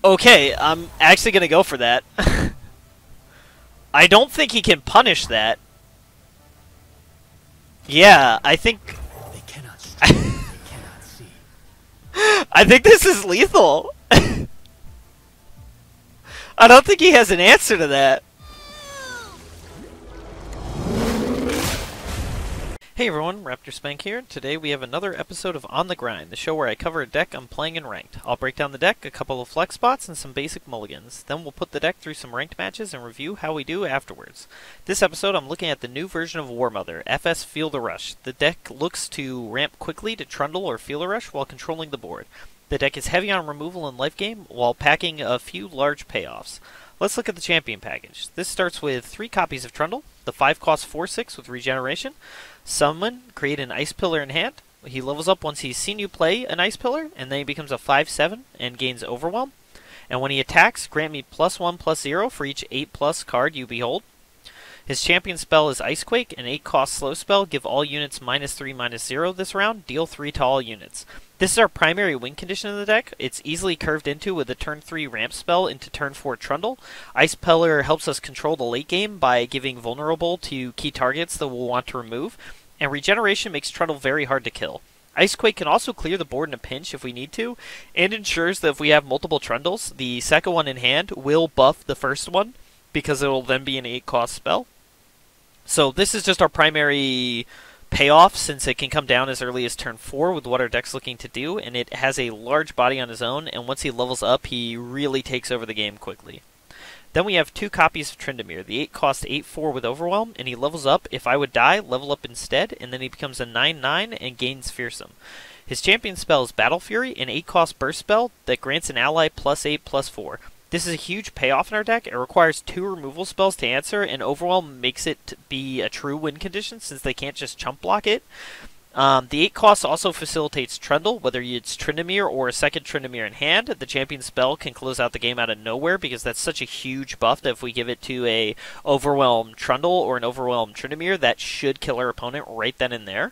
Okay, I'm actually going to go for that. I don't think he can punish that. Yeah, I think... They cannot strike, they cannot see. I think this is lethal. I don't think he has an answer to that. Hey everyone, Raptor Spank here. Today we have another episode of On the Grind, the show where I cover a deck I'm playing in Ranked. I'll break down the deck, a couple of flex spots, and some basic mulligans. Then we'll put the deck through some ranked matches and review how we do afterwards. This episode I'm looking at the new version of Warmother, FS Field a Rush. The deck looks to ramp quickly to Trundle or Field a Rush while controlling the board. The deck is heavy on removal and life game while packing a few large payoffs. Let's look at the champion package. This starts with 3 copies of Trundle. The 5 costs 4/6 with regeneration. Summon, create an Ice Pillar in hand. He levels up once he's seen you play an Ice Pillar, and then he becomes a 5/7 and gains Overwhelm. And when he attacks, grant me +1/+0 for each 8+ card you behold. His champion spell is Icequake, an 8-cost slow spell. Give all units -3/-0 this round. Deal 3 to all units. This is our primary win condition in the deck. It's easily curved into with a turn 3 ramp spell into turn 4 Trundle. Ice Pillar helps us control the late game by giving vulnerable to key targets that we'll want to remove. And regeneration makes Trundle very hard to kill. Icequake can also clear the board in a pinch if we need to, and ensures that if we have multiple Trundles, the second one in hand will buff the first one, because it will then be an 8-cost spell. So this is just our primary payoff, since it can come down as early as turn 4 with what our deck's looking to do, and it has a large body on his own, and once he levels up, he really takes over the game quickly. Then we have 2 copies of Tryndamere. The 8 costs 8/4 with Overwhelm, and he levels up. If I would die, level up instead, and then he becomes a 9/9 and gains Fearsome. His champion spell is Battle Fury, an 8-cost burst spell that grants an ally +8/+4. This is a huge payoff in our deck. It requires 2 removal spells to answer, and Overwhelm makes it be a true win condition since they can't just chump block it. The 8 cost also facilitates Trundle, whether it's Tryndamere or a second Tryndamere in hand. The champion spell can close out the game out of nowhere because that's such a huge buff that if we give it to a Overwhelm Trundle or an Overwhelm Tryndamere, that should kill our opponent right then and there.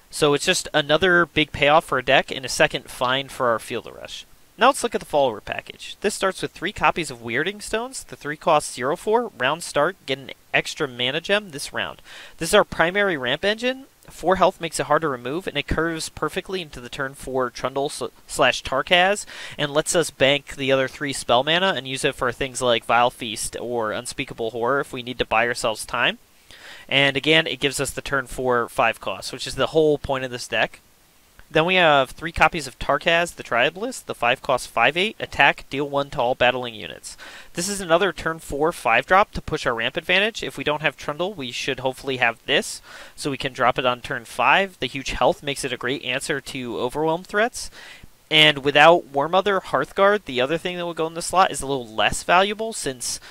So it's just another big payoff for a deck and a second find for our Field Rush. Now let's look at the follower package. This starts with 3 copies of Weirding Stones. The 3 costs 0/4. Round start, get an extra mana gem this round. This is our primary ramp engine. 4 health makes it hard to remove, and it curves perfectly into the turn 4 Trundle / Tarkaz, and lets us bank the other 3 spell mana and use it for things like Vile Feast or Unspeakable Horror if we need to buy ourselves time. And again, it gives us the turn 4 5 cost, which is the whole point of this deck. Then we have 3 copies of Tarkaz, the Tribalist. The 5 costs 5/8. Attack, deal 1 to all battling units. This is another turn 4 5-drop to push our ramp advantage. If we don't have Trundle, we should hopefully have this, so we can drop it on turn 5. The huge health makes it a great answer to Overwhelm threats. And without Warmother, Hearthguard, the other thing that will go in the slot, is a little less valuable, since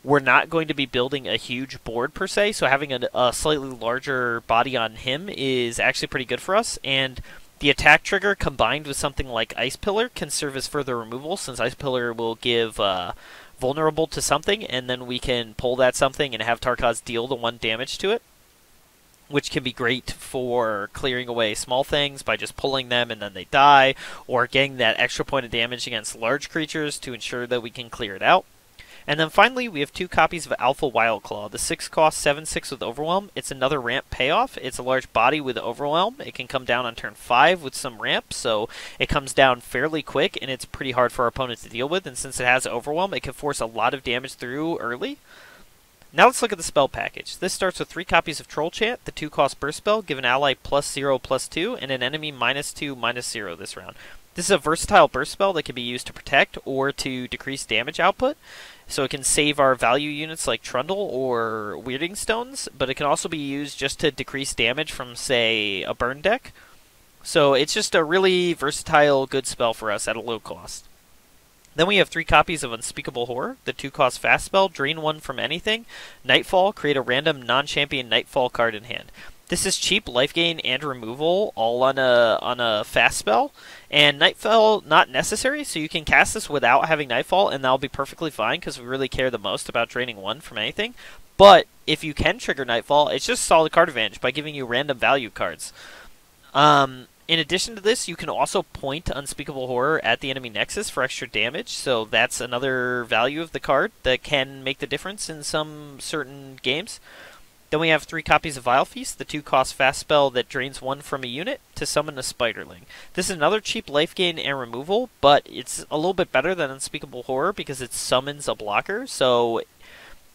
we're not going to be building a huge board per se, so having a slightly larger body on him is actually pretty good for us. And the attack trigger combined with something like Ice Pillar can serve as further removal, since Ice Pillar will give vulnerable to something, and then we can pull that something and have Tarkaz deal the 1 damage to it, which can be great for clearing away small things by just pulling them and then they die, or getting that extra point of damage against large creatures to ensure that we can clear it out. And then finally, we have 2 copies of Alpha Wildclaw. The 6 costs 7/6 with Overwhelm. It's another ramp payoff. It's a large body with Overwhelm. It can come down on turn 5 with some ramp, so it comes down fairly quick, and it's pretty hard for our opponent to deal with. And since it has Overwhelm, it can force a lot of damage through early. Now let's look at the spell package. This starts with 3 copies of Troll Chant. The 2-cost burst spell. Give an ally +0/+2, and an enemy -2/-0 this round. This is a versatile burst spell that can be used to protect or to decrease damage output. So it can save our value units like Trundle or Weirding Stones, but it can also be used just to decrease damage from, say, a burn deck. So it's just a really versatile, good spell for us at a low cost. Then we have 3 copies of Unspeakable Horror. The 2-cost fast spell, drain 1 from anything. Nightfall, create a random non-champion Nightfall card in hand. This is cheap life gain and removal all on a fast spell, and Nightfall not necessary, so you can cast this without having Nightfall, and that'll be perfectly fine because we really care the most about draining 1 from anything. But if you can trigger Nightfall, it's just solid card advantage by giving you random value cards. In addition to this, you can also point Unspeakable Horror at the enemy nexus for extra damage, so that's another value of the card that can make the difference in some certain games. Then we have 3 copies of Vile Feast, the 2-cost fast spell that drains 1 from a unit to summon a Spiderling. This is another cheap life gain and removal, but it's a little bit better than Unspeakable Horror because it summons a blocker, so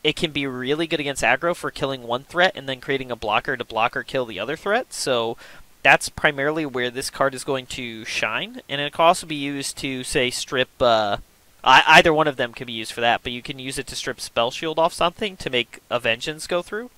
it can be really good against aggro for killing one threat and then creating a blocker to block or kill the other threat, so that's primarily where this card is going to shine, and it can also be used to, say, strip... either one of them can be used for that, but you can use it to strip Spell Shield off something to make a Vengeance go through.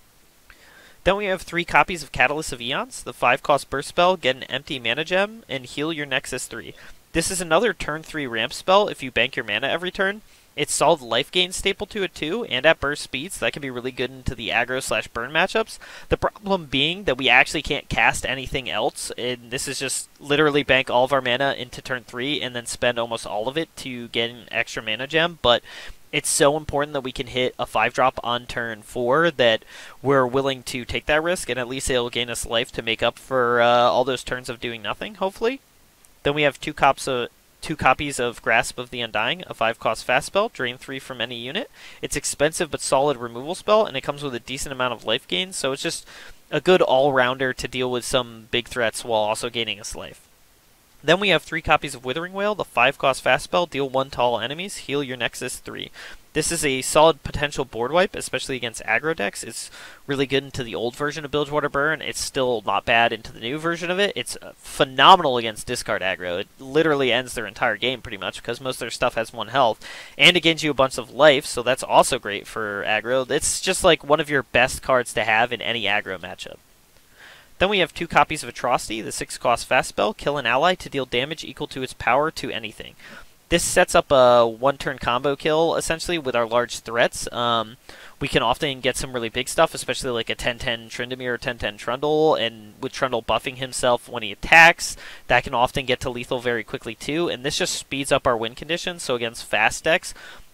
Then we have 3 copies of Catalyst of Eons, the 5-cost burst spell, get an empty mana gem, and heal your Nexus 3. This is another turn 3 ramp spell if you bank your mana every turn. It's solid life gain staple to it too, and at burst speeds, that can be really good into the aggro/burn matchups. The problem being that we actually can't cast anything else, and this is just literally bank all of our mana into turn 3 and then spend almost all of it to get an extra mana gem, but it's so important that we can hit a 5-drop on turn 4 that we're willing to take that risk, and at least it'll gain us life to make up for all those turns of doing nothing, hopefully. Then we have 2 copies of Grasp of the Undying, a 5-cost fast spell, drain 3 from any unit. It's expensive but solid removal spell, and it comes with a decent amount of life gain, so it's just a good all-rounder to deal with some big threats while also gaining us life. Then we have 3 copies of Withering Wail, the 5-cost fast spell, deal 1 to all enemies, heal your Nexus 3. This is a solid potential board wipe, especially against aggro decks. It's really good into the old version of Bilgewater Burn. It's still not bad into the new version of it. It's phenomenal against discard aggro. It literally ends their entire game pretty much because most of their stuff has 1 health. And it gains you a bunch of life, so that's also great for aggro. It's just like one of your best cards to have in any aggro matchup. Then we have 2 copies of Atrocity, the 6-cost fast spell, kill an ally to deal damage equal to its power to anything. This sets up a 1-turn combo kill, essentially, with our large threats. We can often get some really big stuff, especially like a 10-10 Tryndamere or 10-10 Trundle, and with Trundle buffing himself when he attacks, that can often get to lethal very quickly too, and this just speeds up our win conditions, so against fast decks,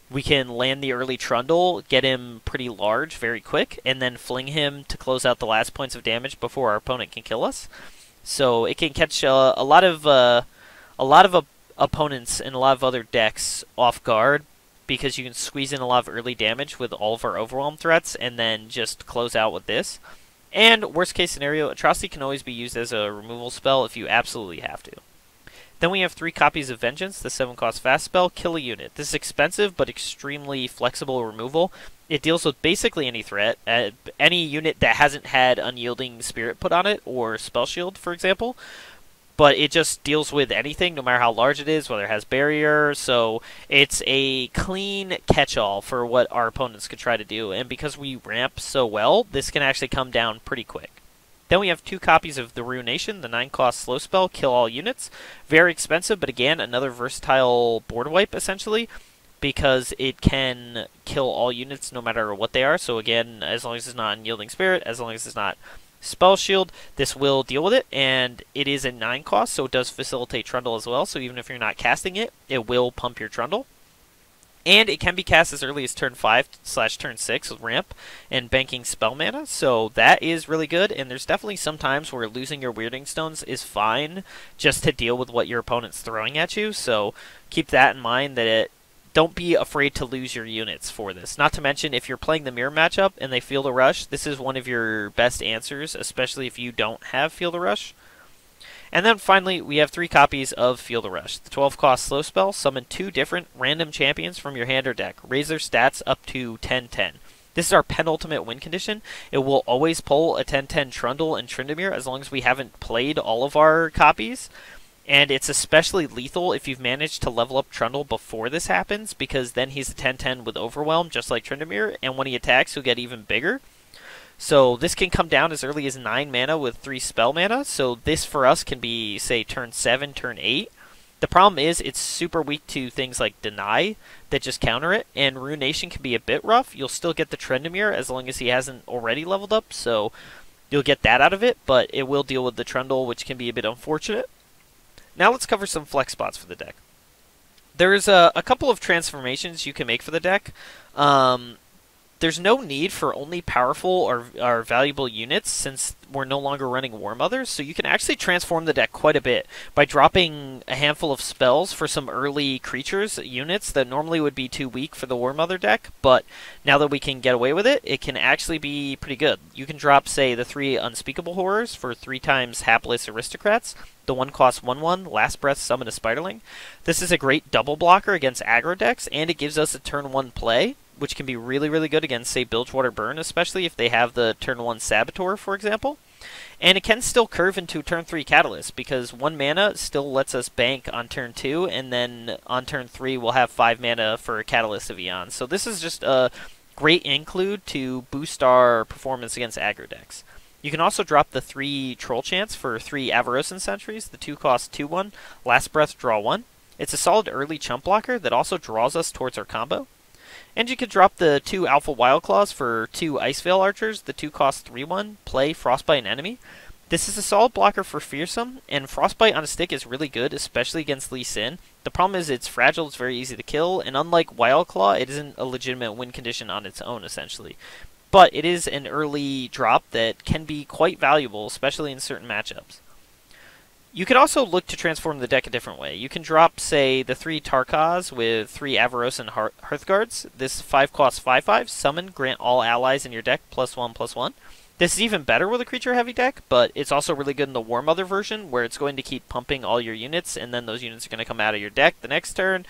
we can land the early Trundle, get him pretty large very quick, and then fling him to close out the last points of damage before our opponent can kill us. So it can catch a lot of opponents and a lot of other decks off guard because you can squeeze in a lot of early damage with all of our overwhelm threats and then just close out with this. And worst case scenario, Atrocity can always be used as a removal spell if you absolutely have to. Then we have 3 copies of Vengeance, the 7-cost fast spell, kill a unit. This is expensive but extremely flexible removal. It deals with basically any threat, any unit that hasn't had Unyielding Spirit put on it, or Spell Shield, for example. But it just deals with anything, no matter how large it is, whether it has barrier, so it's a clean catch-all for what our opponents could try to do. And because we ramp so well, this can actually come down pretty quick. Then we have 2 copies of the Ruination, the 9-cost slow spell, kill all units. Very expensive, but again, another versatile board wipe, essentially, because it can kill all units no matter what they are. So again, as long as it's not Unyielding Spirit, as long as it's not Spell Shield, this will deal with it, and it is a 9-cost, so it does facilitate Trundle as well, so even if you're not casting it, it will pump your Trundle. And it can be cast as early as turn 5/turn 6 with ramp and banking spell mana, so that is really good. And there's definitely some times where losing your Weirding Stones is fine just to deal with what your opponent's throwing at you, so keep that in mind, that don't be afraid to lose your units for this. Not to mention, if you're playing the mirror matchup and they Feel the Rush, this is one of your best answers, especially if you don't have Feel the Rush. And then finally, we have 3 copies of Feel the Rush. The 12-cost slow spell, summon 2 different random champions from your hand or deck. Raise their stats up to 10-10. This is our penultimate win condition. It will always pull a 10-10 Trundle and Tryndamere as long as we haven't played all of our copies. And it's especially lethal if you've managed to level up Trundle before this happens, because then he's a 10-10 with Overwhelm, just like Tryndamere, and when he attacks, he'll get even bigger. So this can come down as early as 9 mana with 3 spell mana, so this for us can be, say, turn 7, turn 8. The problem is it's super weak to things like Deny that just counter it, and Ruination can be a bit rough. You'll still get the Tryndamere as long as he hasn't already leveled up, so you'll get that out of it, but it will deal with the Trundle, which can be a bit unfortunate. Now let's cover some flex spots for the deck. There's a couple of transformations you can make for the deck. there's no need for only powerful or valuable units since we're no longer running Warmothers, so you can actually transform the deck quite a bit by dropping a handful of spells for some early creatures, units that normally would be too weak for the Warmother deck, but now that we can get away with it, it can actually be pretty good. You can drop, say, the 3 Unspeakable Horrors for 3 times Hapless Aristocrats. The one costs 1/1, Last Breath, summon a Spiderling. This is a great double blocker against aggro decks, and it gives us a turn 1 play, which can be really, really good against, say, Bilgewater Burn, especially if they have the turn 1 Saboteur, for example. And it can still curve into turn 3 Catalyst, because 1 mana still lets us bank on turn 2, and then on turn 3 we'll have 5 mana for Catalyst of Eon. So this is just a great include to boost our performance against aggro decks. You can also drop the 3 Troll Chants for 3 Avarosan Sentries. The 2 cost 2/1, Last Breath, draw 1. It's a solid early chump blocker that also draws us towards our combo. And you could drop the 2 Alpha Wild Claws for 2 Iceveil Archers. The 2 cost 3/1, play Frostbite an enemy. This is a solid blocker for Fearsome, and Frostbite on a stick is really good, especially against Lee Sin. The problem is it's fragile, it's very easy to kill, and unlike Wild Claw, it isn't a legitimate win condition on its own, essentially. But it is an early drop that can be quite valuable, especially in certain matchups. You could also look to transform the deck a different way. You can drop, say, the 3 Tarkaz with 3 Avarosan Hearthguards. This 5 costs 5/5, summon, grant all allies in your deck +1/+1. This is even better with a creature-heavy deck, but it's also really good in the Warmother version, where it's going to keep pumping all your units, and then those units are going to come out of your deck the next turn.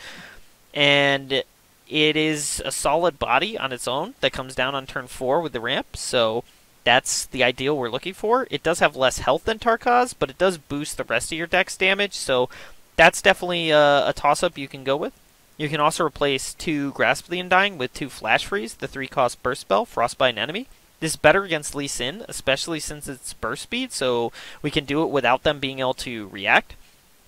And it is a solid body on its own that comes down on turn 4 with the ramp, so that's the ideal we're looking for. It does have less health than Tarkaz, but it does boost the rest of your deck's damage, so that's definitely a toss-up you can go with. You can also replace 2 Grasp of the Undying with 2 Flash Freeze, the 3-cost Burst Spell, Frostbite an enemy. This is better against Lee Sin, especially since it's burst speed, so we can do it without them being able to react.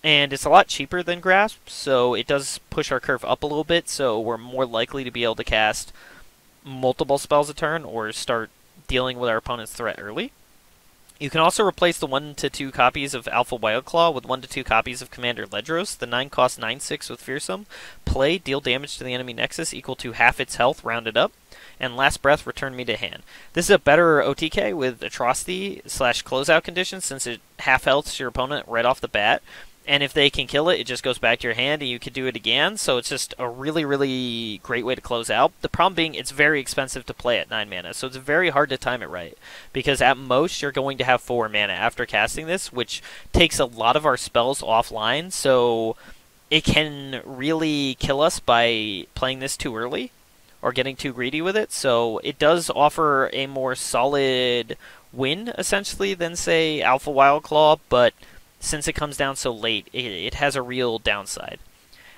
And it's a lot cheaper than Grasp, so it does push our curve up a little bit, so we're more likely to be able to cast multiple spells a turn or start dealing with our opponent's threat early. You can also replace the 1 to 2 copies of Alpha Wildclaw with 1 to 2 copies of Commander Ledros. The 9 costs 9/6 with Fearsome. Play, deal damage to the enemy nexus equal to half its health, rounded up. And Last Breath, return me to hand. This is a better OTK with Atrocity / closeout conditions, since it half healths your opponent right off the bat. And if they can kill it, it just goes back to your hand and you can do it again. So it's just a really, really great way to close out. The problem being it's very expensive to play at 9 mana. So it's very hard to time it right. Because at most you're going to have 4 mana after casting this, which takes a lot of our spells offline. So it can really kill us by playing this too early or getting too greedy with it. So it does offer a more solid win, essentially, than, say, Alpha Wildclaw, but since it comes down so late, it has a real downside.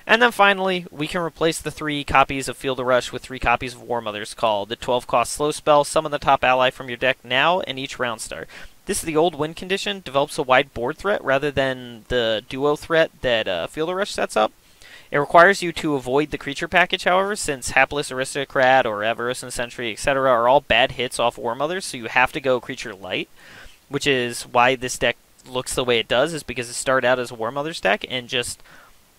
And then finally, we can replace the 3 copies of Field of Rush with 3 copies of Warmother's Call. The 12-cost slow spell, summon the top ally from your deck now and each round start. This is the old win condition, develops a wide board threat rather than the duo threat that Field of Rush sets up. It requires you to avoid the creature package, however, since Hapless Aristocrat or Avarosan Sentry, etc. are all bad hits off Warmothers, so you have to go creature light, which is why this deck looks the way it does, is because it started out as a Warmother's deck, and just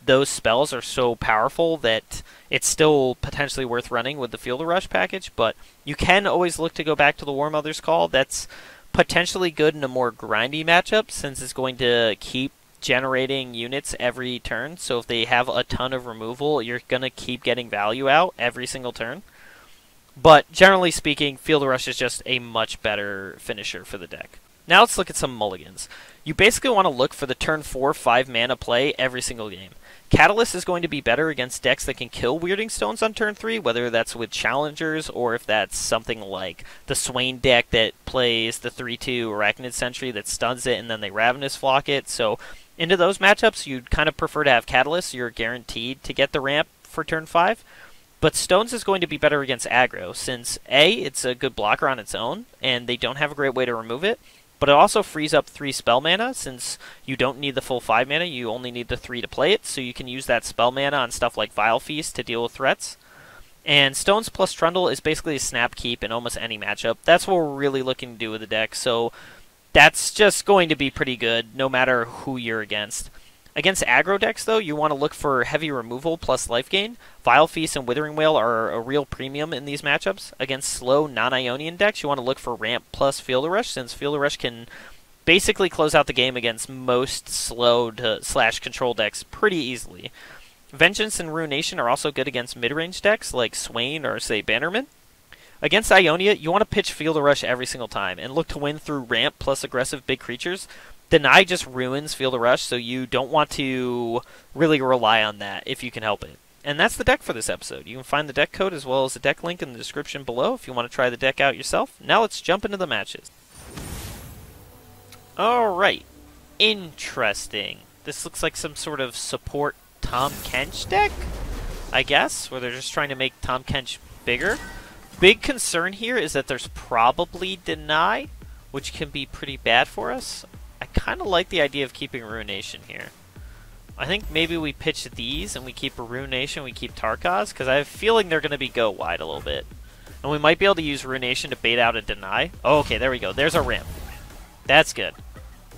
those spells are so powerful that it's still potentially worth running with the Field of Rush package, but you can always look to go back to the Warmother's Call. That's potentially good in a more grindy matchup, since it's going to keep generating units every turn, so if they have a ton of removal, you're going to keep getting value out every single turn. But generally speaking, Field of Rush is just a much better finisher for the deck. Now let's look at some mulligans. You basically want to look for the turn 4, 5 mana play every single game. Catalyst is going to be better against decks that can kill Weirding Stones on turn 3, whether that's with Challengers or if that's something like the Swain deck that plays the 3/2 Arachnid Sentry that stuns it and then they Ravenous Flock it. So into those matchups, you'd kind of prefer to have Catalyst, so you're guaranteed to get the ramp for turn 5. But Stones is going to be better against aggro, since A, it's a good blocker on its own, and they don't have a great way to remove it. But it also frees up 3 spell mana, since you don't need the full 5 mana, you only need the 3 to play it, so you can use that spell mana on stuff like Vile Feast to deal with threats. And Stones plus Trundle is basically a snap keep in almost any matchup. That's what we're really looking to do with the deck, so that's just going to be pretty good, no matter who you're against. Against aggro decks, though, you want to look for heavy removal plus life gain. Vile Feast and Withering Wail are a real premium in these matchups. Against slow non-Ionian decks, you want to look for Ramp plus Field Rush, since Field Rush can basically close out the game against most slow to / control decks pretty easily. Vengeance and Ruination are also good against mid-range decks like Swain or, say, Bannerman. Against Ionia, you want to pitch Field Rush every single time and look to win through Ramp plus aggressive big creatures. Deny just ruins Field Rush, so you don't want to really rely on that if you can help it. And that's the deck for this episode. You can find the deck code as well as the deck link in the description below if you want to try the deck out yourself. Now let's jump into the matches. Alright. Interesting. This looks like some sort of support Tahm Kench deck, I guess, where they're just trying to make Tahm Kench bigger. Big concern here is that there's probably Deny, which can be pretty bad for us. I kind of like the idea of keeping Ruination here. I think maybe we pitch these and we keep a Ruination, we keep Tarkaz, because I have a feeling they're going to be go wide a little bit. And we might be able to use Ruination to bait out a Deny. Oh, okay, there we go. There's our ramp. That's good.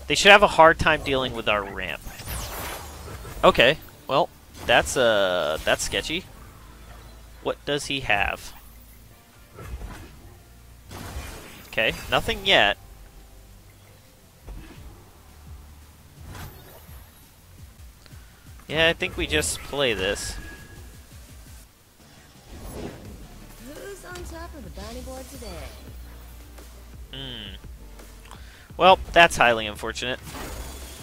They should have a hard time dealing with our ramp. Okay, well, that's sketchy. What does he have? Okay, nothing yet. Yeah, I think we just play this. Who's on top of the bounty board today? Well, that's highly unfortunate.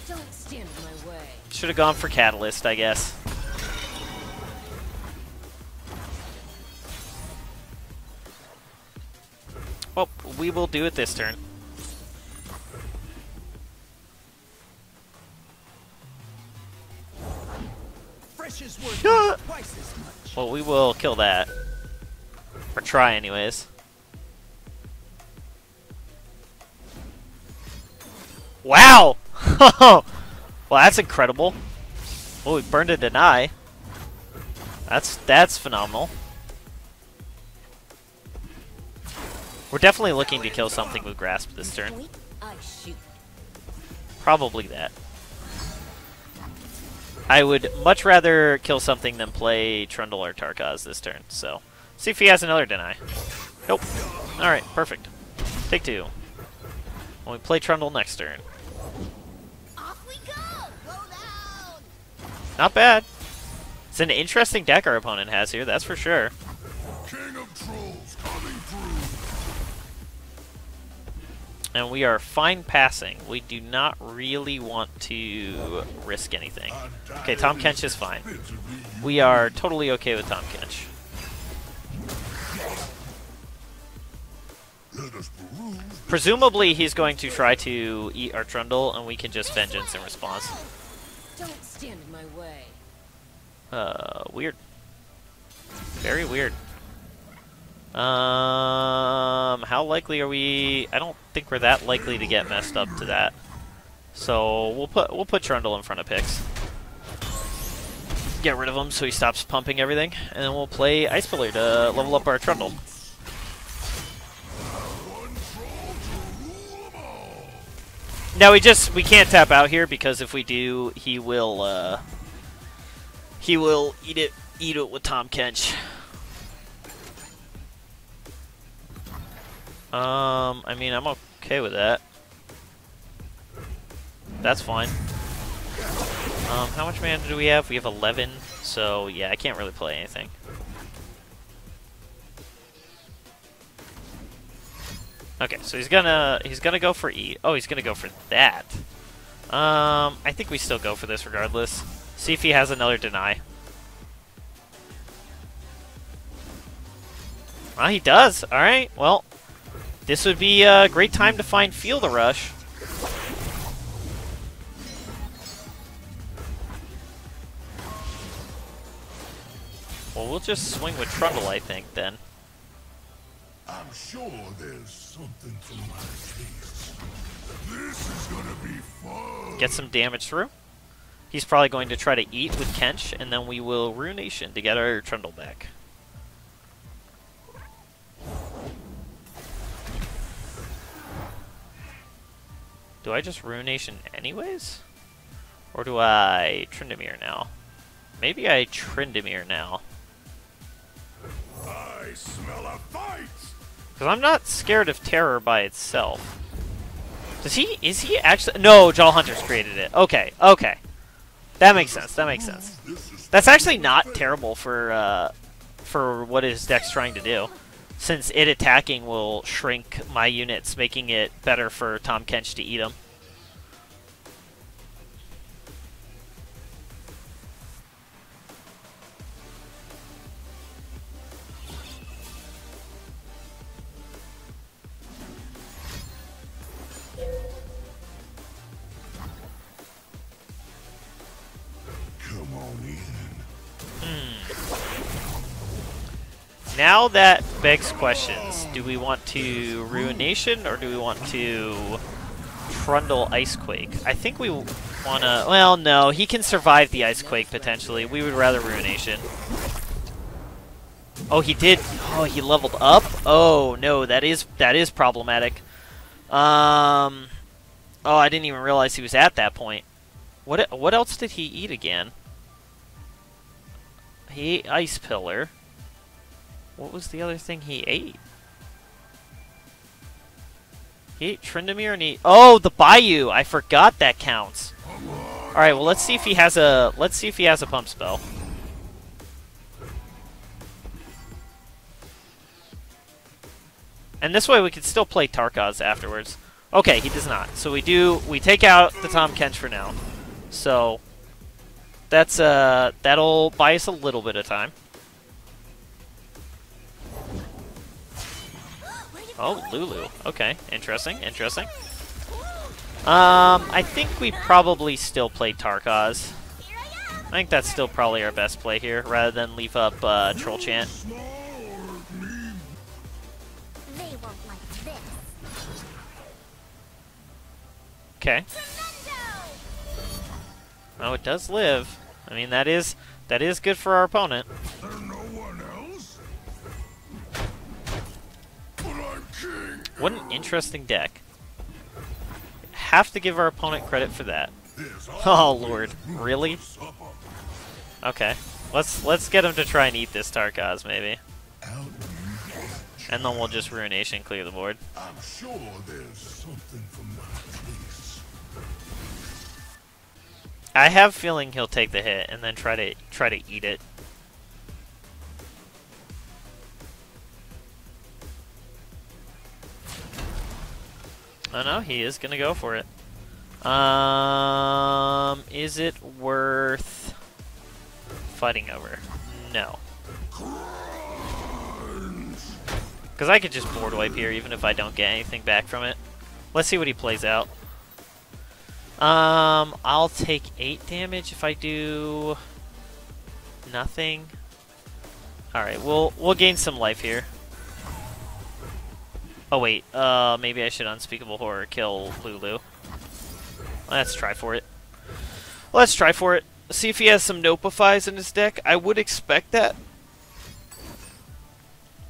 Don't stand in my way. Should have gone for Catalyst, I guess. Well, we will do it this turn. Well, we will kill that. Or try, anyways. Wow! Well, that's incredible. Oh, we burned a Deny. That's phenomenal. We're definitely looking to kill something with Grasp this turn. Probably that. I would much rather kill something than play Trundle or Tarkaz this turn, so. See if he has another Deny. Nope. Alright, perfect. Take two. When we play Trundle next turn. Off we go! Go down! Not bad. It's an interesting deck our opponent has here, that's for sure. King of Trolls coming through. And we are fine passing. We do not really want to risk anything. Okay, Tahm Kench is fine. We are totally okay with Tahm Kench. Presumably he's going to try to eat our Trundle and we can just Vengeance in response. Don't stand in my way. Weird. Very weird. How likely are we? I don't think we're that likely to get messed up to that. So we'll put Trundle in front of Pix. Get rid of him so he stops pumping everything, and then we'll play Ice Pillar to level up our Trundle. Now we can't tap out here because if we do, he will eat it with Tahm Kench. I mean, I'm okay with that. That's fine. How much mana do we have? We have 11, so yeah, I can't really play anything. Okay, so he's gonna go for E. Oh, he's gonna go for that. I think we still go for this regardless. See if he has another Deny. Ah, he does. All right. Well, this would be a great time to find Field Rush. Well, we'll just swing with Trundle, I think, then. I'm sure there's something to my taste. This is gonna be fun. Get some damage through. He's probably going to try to eat with Kench, and then we will Ruination to get our Trundle back. Do I just Ruination anyways? Or do I Tryndamere now? Maybe I Tryndamere now. I smell a fight! Because I'm not scared of terror by itself. Is he actually? No, Jaw Hunters created it. Okay, okay. That makes sense, that makes sense. That's actually not terrible for what his deck's trying to do. Since it attacking will shrink my units, making it better for Tahm Kench to eat them. Now that begs questions. Do we want to Ruination or do we want to Trundle Icequake? I think we want to... Well, no. He can survive the Icequake, potentially. We would rather Ruination. Oh, he did... Oh, he leveled up? Oh, no. That is problematic. Oh, I didn't even realize he was at that point. What else did he eat again? He ate Ice Pillar. What was the other thing he ate? He ate Tryndamere and he... Oh, the Bayou! I forgot that counts. Alright, well let's see if he has a... Let's see if he has a pump spell. And this way we can still play Tarkaz afterwards. Okay, he does not. So we take out the Tahm Kench for now. So that's that'll buy us a little bit of time. Oh, Lulu. Okay, interesting, interesting. I think we probably still play Tarkaz. I think that's still probably our best play here, rather than leave up Troll Chant. Okay. Oh, it does live. I mean, that is good for our opponent. What an interesting deck. Have to give our opponent credit for that. Oh lord, really? Okay, let's get him to try and eat this Tarkaz maybe, and then we'll just Ruination clear the board. I'm sure there's something from my place. I have a feeling he'll take the hit and then try to eat it. Oh no, he is gonna go for it. Is it worth fighting over? No. Because I could just board wipe here even if I don't get anything back from it. Let's see what he plays out. I'll take 8 damage if I do nothing. Alright, we'll gain some life here. Oh wait, maybe I should Unspeakable Horror kill Lulu. Let's try for it. Let's try for it. See if he has some Nopifies in his deck. I would expect that.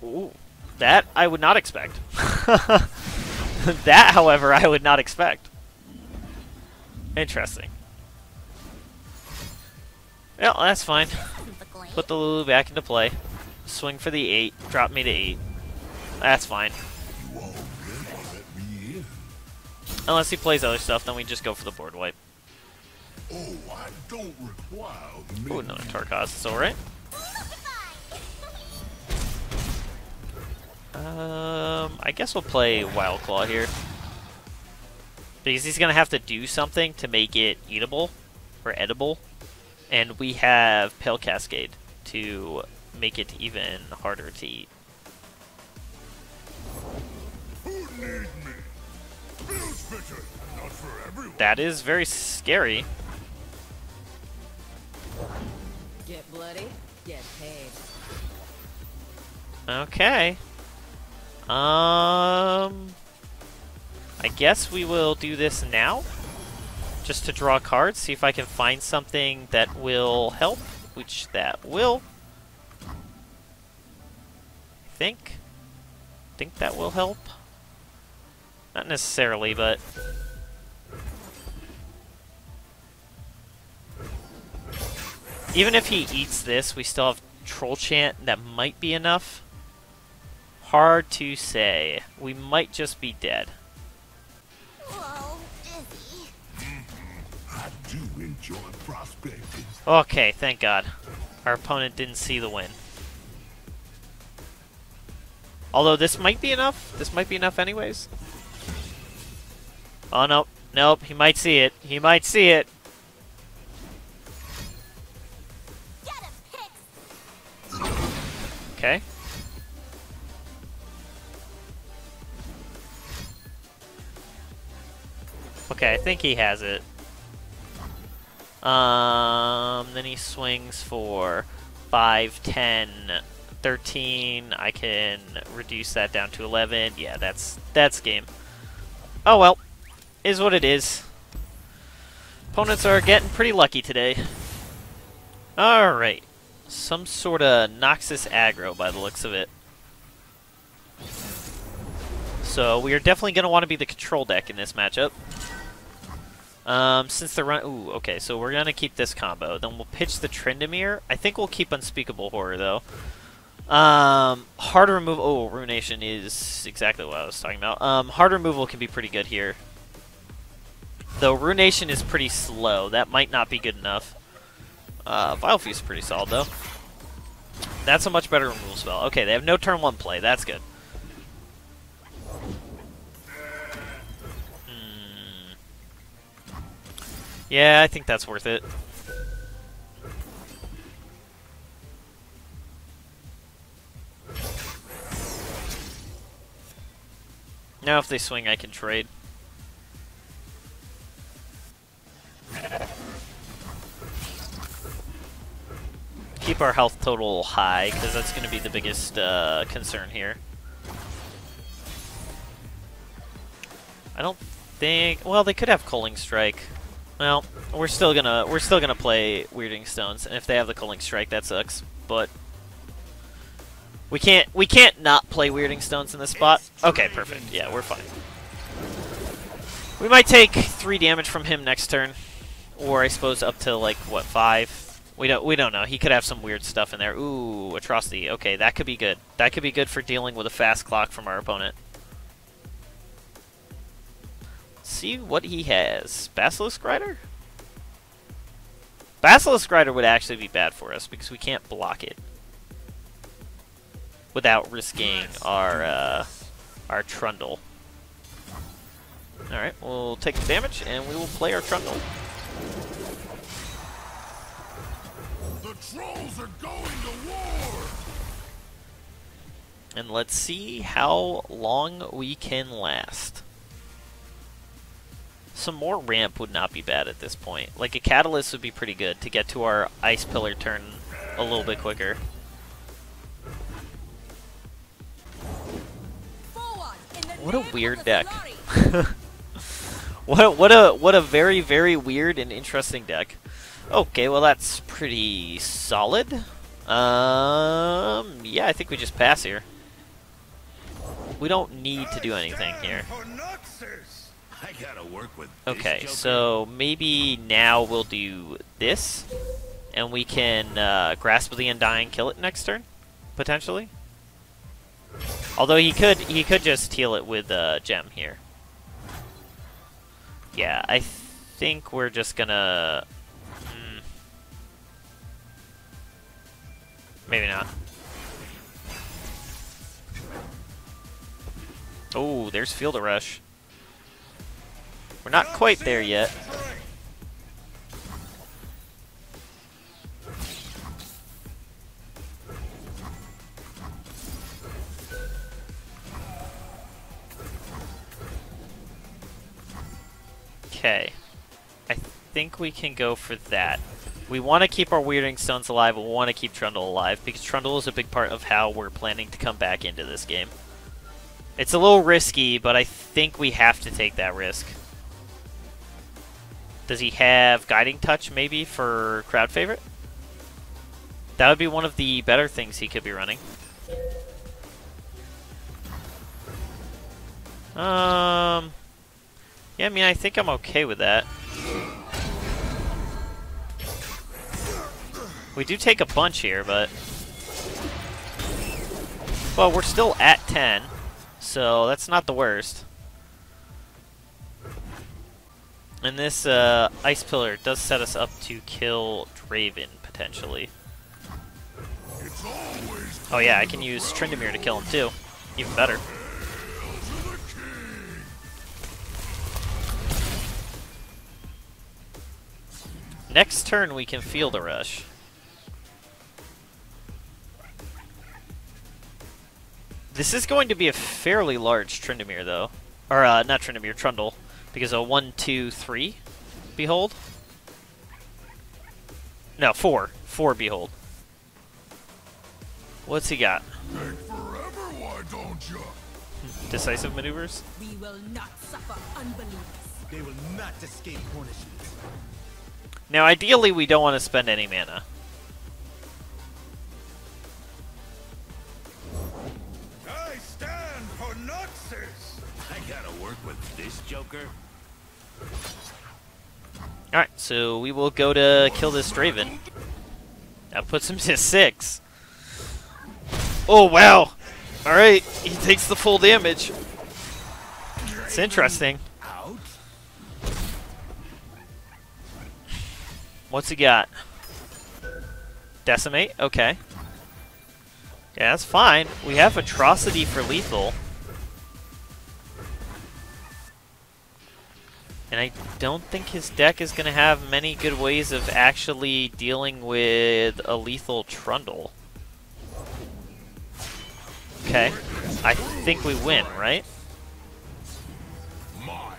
Ooh, that I would not expect. That, however, I would not expect. Interesting. Well, that's fine. Put the Lulu back into play. Swing for the 8. Drop me to 8. That's fine. Unless he plays other stuff, then we just go for the board wipe. Oh, I don't require. Ooh, another Tarkaz. It's alright. I guess we'll play Wild Claw here. Because he's going to have to do something to make it eatable, or edible. And we have Pale Cascade to make it even harder to eat. Who needs me? Feels fitter, not for everyone. That is very scary. Get bloody, get paid. Okay. I guess we will do this now. Just to draw cards, see if I can find something that will help, which that will. Think that will help. Not necessarily, but Even if he eats this, we still have Troll Chant. That might be enough. Hard to say. We might just be dead. Whoa, dizzy. I do enjoy prospecting. Okay, thank God. Our opponent didn't see the win. Although this might be enough. This might be enough anyways. Oh, nope. Nope, he might see it. He might see it. Get him, Pix. Okay. Okay, I think he has it. Then he swings for 5, 10, 13. I can reduce that down to 11. Yeah, that's game. Oh well, is what it is. Opponents are getting pretty lucky today. Alright. Some sort of Noxus aggro by the looks of it. So we are definitely going to want to be the control deck in this matchup. Since the run... Ooh, okay, so we're going to keep this combo. Then we'll pitch the Tryndamere. I think we'll keep Unspeakable Horror, though. Hard removal... Oh, Ruination is exactly what I was talking about. Hard removal can be pretty good here. Though Ruination is pretty slow. That might not be good enough. Vile Feast is pretty solid, though. That's a much better removal spell. Okay, they have no turn 1 play. That's good. Yeah, I think that's worth it. Now if they swing, I can trade. Keep our health total high, because that's going to be the biggest concern here. I don't think... Well, they could have Culling Strike. Well, we're still gonna play Weirding Stones, and if they have the Culling Strike, that sucks. But we can't not play Weirding Stones in this spot. Okay, perfect. Yeah, we're fine. We might take 3 damage from him next turn, or I suppose up to like what 5. We don't know. He could have some weird stuff in there. Ooh, Atrocity. Okay, that could be good. That could be good for dealing with a fast clock from our opponent. See what he has. Basilisk Rider? Basilisk Rider would actually be bad for us because we can't block it without risking our Trundle. Alright, we'll take the damage and we will play our Trundle. The trolls are going to war! And let's see how long we can last. Some more ramp would not be bad at this point. Like a Catalyst would be pretty good to get to our Ice Pillar turn a little bit quicker. What a weird deck. what a very, very weird and interesting deck. Okay, well that's pretty solid. Yeah, I think we just pass here. We don't need to do anything here. I gotta work with Okay, so maybe now we'll do this, and we can Grasp of the Undying, kill it next turn, potentially. Although he could just heal it with Gem here. Yeah, I think we're just gonna... Maybe not. Oh, there's Field of Rush. We're not quite there yet. Okay. I think we can go for that. We want to keep our Weirding Stones alive, we want to keep Trundle alive, because Trundle is a big part of how we're planning to come back into this game. It's a little risky, but I think we have to take that risk. Does he have Guiding Touch, maybe, for crowd favorite? That would be one of the better things he could be running. Yeah, I mean, I think I'm okay with that. We do take a bunch here, but... Well, we're still at 10, so that's not the worst. And this Ice Pillar does set us up to kill Draven, potentially. Oh yeah, I can use Tryndamere to kill him too. Even better. Next turn we can Field a Rush. This is going to be a fairly large Tryndamere though. Or not Tryndamere, Trundle. Because a 1, 2, 3 Behold. No, 4. 4 Behold. What's he got? Take forever, why don't you? Decisive maneuvers? We will not suffer unbelievers. They will not escape punishment. Now, ideally, we don't want to spend any mana. I stand for Nazis! I gotta work with this joker. Alright, so we will go to kill this Draven. That puts him to 6. Oh, wow! Alright, he takes the full damage. It's interesting. Out. What's he got? Decimate? Okay. Yeah, that's fine. We have Atrocity for lethal. And I don't think his deck is going to have many good ways of actually dealing with a lethal Trundle. Okay. I think we win, right? Mine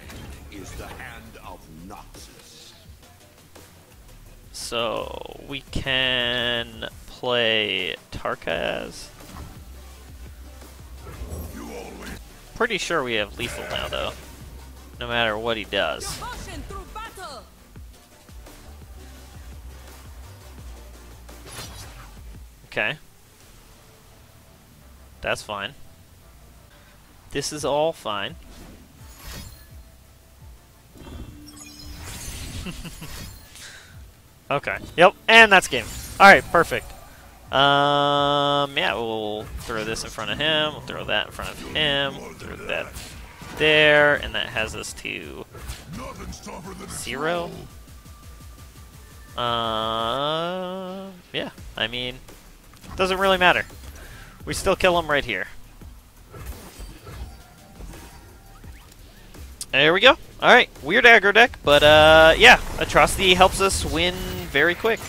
is the hand of Noxus. So we can play Tarkaz. Pretty sure we have lethal now, though. No matter what he does. Devotion through battle. Okay. That's fine. This is all fine. Okay. Yep. And that's game. Alright, perfect. Yeah, we'll throw this in front of him. We'll throw that in front of him. We'll throw that there. And that has us to 0. Yeah. I mean, doesn't really matter. We still kill him right here. There we go. Alright, weird aggro deck, but yeah, Atrocity helps us win very quick.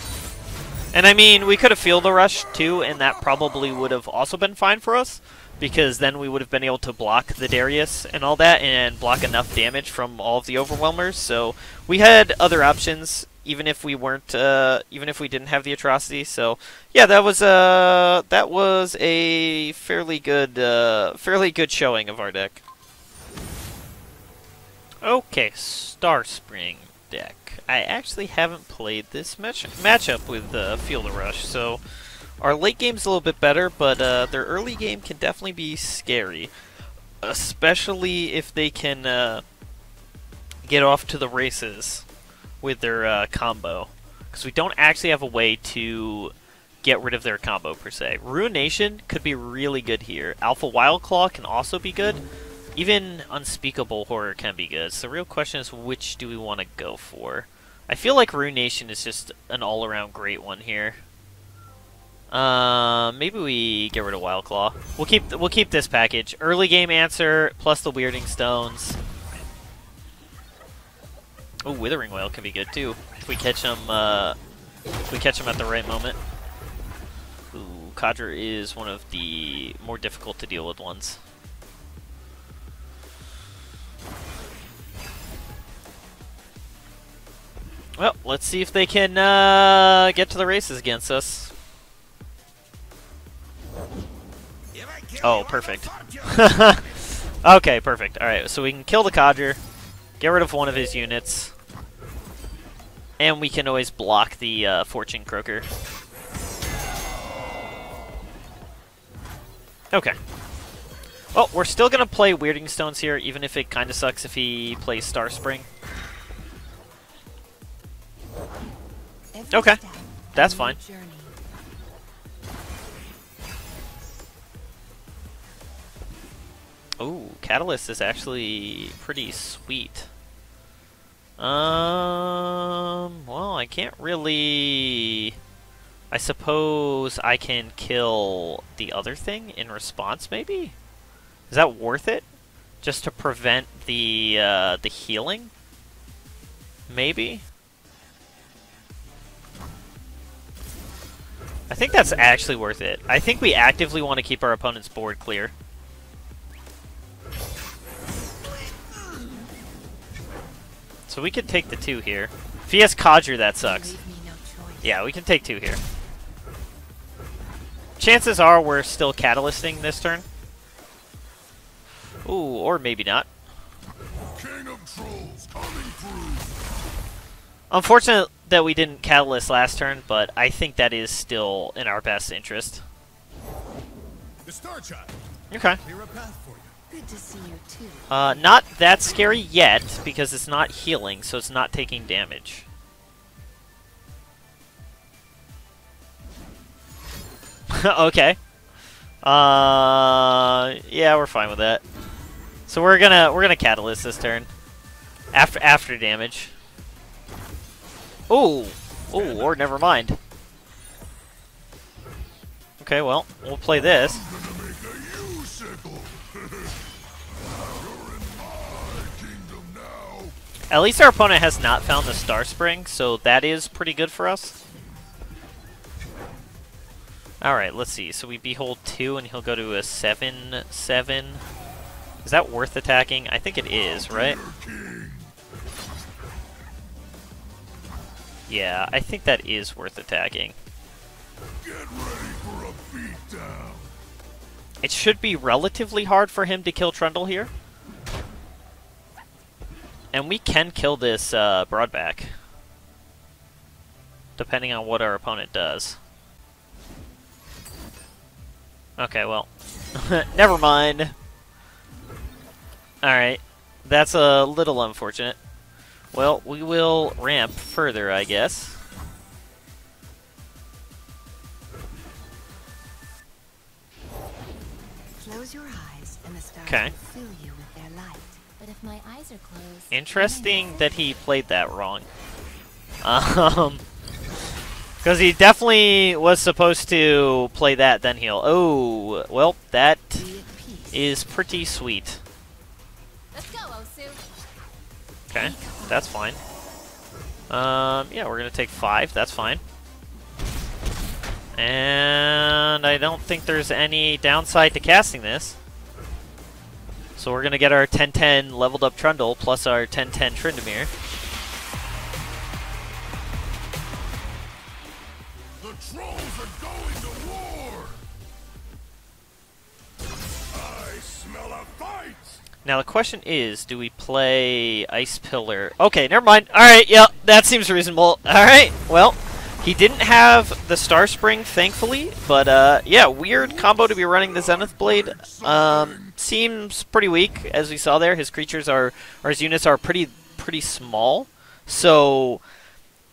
And I mean, we could have Field a Rush too, and that probably would have also been fine for us, because then we would have been able to block the Darius and all that, and block enough damage from all of the Overwhelmers. So we had other options, even if we weren't, even if we didn't have the Atrocity. So yeah, that was a fairly good showing of our deck. Okay, Star Spring deck. I actually haven't played this matchup with Field a Rush, so our late game's a little bit better, but their early game can definitely be scary, especially if they can get off to the races with their combo, because we don't actually have a way to get rid of their combo per se. Ruination could be really good here. Alpha Wildclaw can also be good. Even Unspeakable Horror can be good. So the real question is, which do we want to go for? I feel like Ruination is just an all-around great one here. Maybe we get rid of Wildclaw. We'll keep this package. Early game answer plus the Weirding Stones. Oh, Withering Wail can be good too if we catch him. If we catch him at the right moment. Ooh, Kadra is one of the more difficult to deal with ones. Well, let's see if they can get to the races against us. Oh, perfect. Okay, perfect. Alright, so we can kill the Codger, get rid of one of his units, and we can always block the Fortune Croaker. Okay. Well, we're still going to play Weirding Stones here, even if it kind of sucks if he plays Star Spring. Okay, that's fine. Ooh, Catalyst is pretty sweet. Well, I can't really... I suppose I can kill the other thing in response, maybe? Is that worth it? Just to prevent the healing? Maybe? I think that's actually worth it. I think we actively want to keep our opponent's board clear. So we could take the 2 here. If he has Conjure, that sucks. Yeah, we can take 2 here. Chances are we're still Catalysting this turn. Ooh, or maybe not. King of Trolls coming through. Unfortunate that we didn't Catalyst last turn, but I think that is still in our best interest. The Star Child. Okay. Clear a path for you. Good to see you too. Not that scary yet, because it's not healing, so it's not taking damage. Okay. Yeah, we're fine with that. So we're gonna Catalyst this turn. After damage. Ooh! Ooh, or never mind. Okay, well, we'll play this. I'm gonna make a U-sickle. You're in my kingdom now. At least our opponent has not found the Star Spring, so that is pretty good for us. Alright, let's see. So we Behold 2 and he'll go to a 7/7. Is that worth attacking? I think it is, right? Yeah, I think that is worth attacking. Get ready for a beatdown. It should be relatively hard for him to kill Trundle here. And we can kill this Broadback. Depending on what our opponent does. Okay, well. Never mind. Alright. That's a little unfortunate. Well, we will ramp further, I guess. Close your eyes and the stars Okay. will fill you with their light. But if my eyes are closed... Interesting that he played that wrong. Because he definitely was supposed to play that, then heal. Oh, well, that is pretty sweet. Let's go, Osu. Okay, that's fine. Yeah, we're gonna take 5, that's fine. And I don't think there's any downside to casting this. So we're gonna get our 10/10 leveled up Trundle plus our 10/10 Tryndamere. The trolls are going to war. I smell a fight. Now the question is, do we play Ice Pillar? Okay, never mind. Alright, yeah, that seems reasonable. Alright, well, he didn't have the Star Spring, thankfully, but yeah, weird combo to be running the Zenith Blade. Seems pretty weak, as we saw there. His creatures or his units are pretty small, so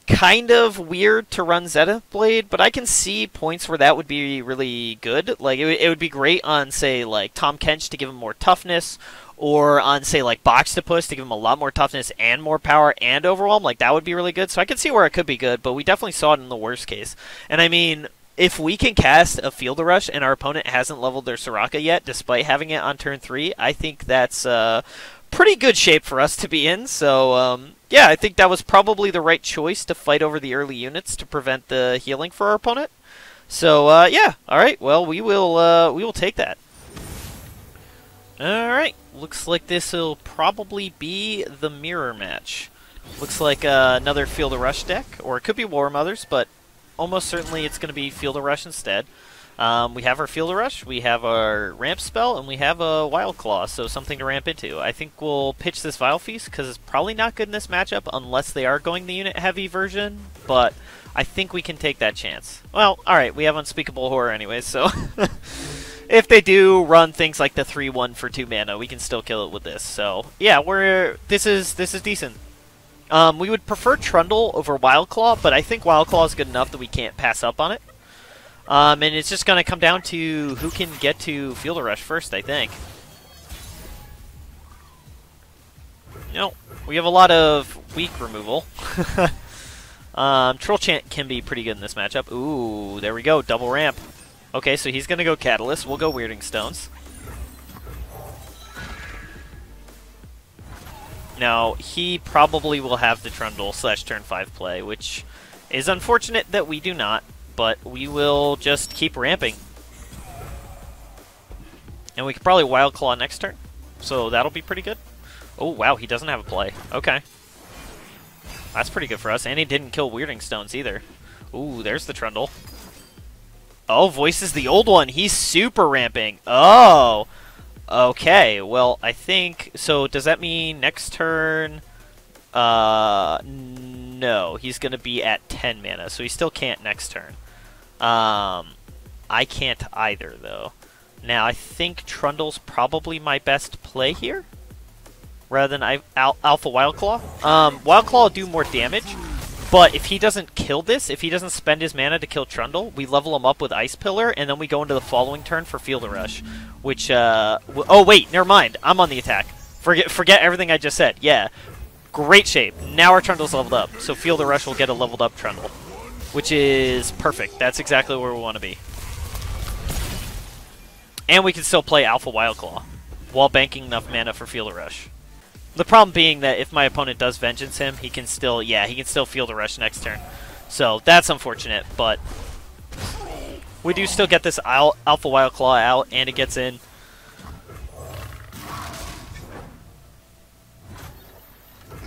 kind of weird to run Zenith Blade, but I can see points where that would be really good. Like, it would be great on, say, like, Tom Kench to give him more toughness, or on, say, like, Boxtopus to give him a lot more toughness and more power and overwhelm. Like, that would be really good. So I can see where it could be good, but we definitely saw it in the worst case. And I mean, if we can cast a Field of Rush and our opponent hasn't leveled their Soraka yet, despite having it on turn 3, I think that's pretty good shape for us to be in. So, yeah, I think that was probably the right choice to fight over the early units to prevent the healing for our opponent. So, yeah, alright, well, we will take that. Alright, looks like this will probably be the mirror match. Looks like another Field of Rush deck, or it could be Warmothers, but almost certainly it's going to be Field of Rush instead. We have our Field of Rush, we have our ramp spell, and we have a Wild Claw, so something to ramp into. I think we'll pitch this Vile Feast, because it's probably not good in this matchup unless they are going the unit-heavy version, but I think we can take that chance. Well, alright, we have Unspeakable Horror anyways, so... If they do run things like the 3/1 for 2 mana, we can still kill it with this. So yeah, this is decent. We would prefer Trundle over Wild Claw, but I think Wild Claw is good enough that we can't pass up on it. And it's just gonna come down to who can get to Field of Rush first, I think. know, we have a lot of weak removal. Troll Chant can be pretty good in this matchup. Ooh, there we go, double ramp. Okay, so he's going to go Catalyst. We'll go Weirding Stones. Now, he probably will have the Trundle / turn 5 play, which is unfortunate that we do not, but we will just keep ramping. And we could probably Wild Claw next turn, so that'll be pretty good. Oh, wow, he doesn't have a play. Okay. That's pretty good for us, and he didn't kill Weirding Stones either. Ooh, there's the Trundle. Oh, voices the old one. He's super ramping. Oh, okay. Well, I think... So, does that mean next turn... No. He's going to be at 10 mana, so he still can't next turn. I can't either, though. Now, I think Trundle's probably my best play here, rather than Alpha Wild Claw. Wild Claw will do more damage, but if he doesn't kill this, if he doesn't spend his mana to kill Trundle, we level him up with Ice Pillar, and then we go into the following turn for Field of Rush, which, oh wait, never mind, I'm on the attack. Forget everything I just said. Yeah, great shape. Now our Trundle's leveled up, so Field of Rush will get a leveled up Trundle, which is perfect. That's exactly where we want to be. And we can still play Alpha Wild Claw while banking enough mana for Field of Rush. The problem being that if my opponent does Vengeance him, he can still, he can still Field of Rush next turn. So that's unfortunate, but we do still get this Alpha Wild Claw out, and it gets in.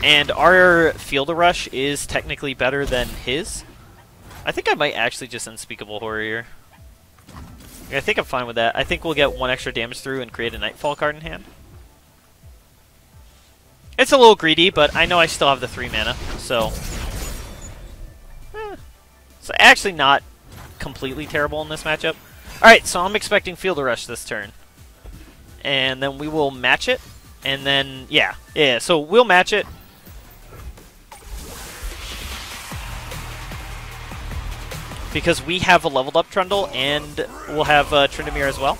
And our Field of Rush is technically better than his. I think I might actually just Unspeakable Horror here. I think I'm fine with that. I think we'll get 1 extra damage through and create a Nightfall card in hand. It's a little greedy, but I know I still have the 3 mana, so... So actually not completely terrible in this matchup. Alright, so I'm expecting Field of Rush this turn. And then we will match it, and then, yeah, so we'll match it. Because we have a leveled up Trundle, and we'll have Tryndamere as well.